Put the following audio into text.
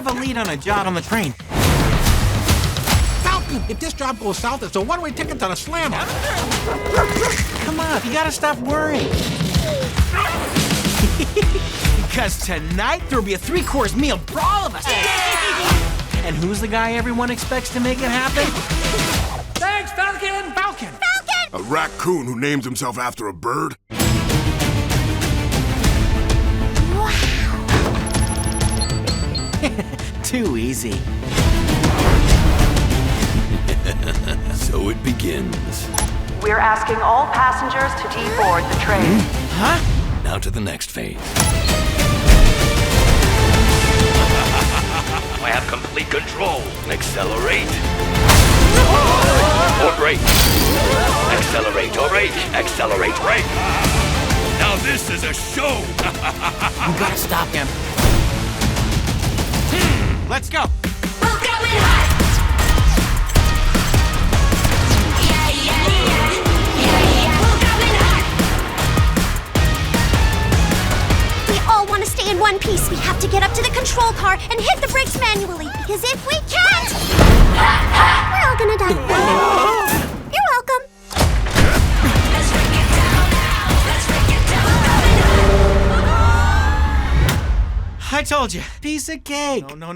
have a lead on a job on the train. Falcon, if this job goes south, it's a one-way ticket to the slammer. Come on, you gotta stop worrying. Because tonight there'll be a 3-course meal for all of us. And who's the guy everyone expects to make it happen? Thanks, Falcon! Falcon! A raccoon who names himself after a bird? Too easy. So it begins. We're asking all passengers to deboard the train. Huh? Now to the next phase. I have complete control. Accelerate. Or brake. Accelerate or brake. Accelerate, brake. Now this is a show. We gotta stop him. Let's go. We're going hot. Yeah, yeah, yeah. Yeah, yeah. We're going hot. We all want to stay in one piece. We have to get up to the control car and hit the brakes manually. Because if we can't, we're all gonna die. You're welcome. Let's break it down now. Let's break it down. I told you, piece of cake. No.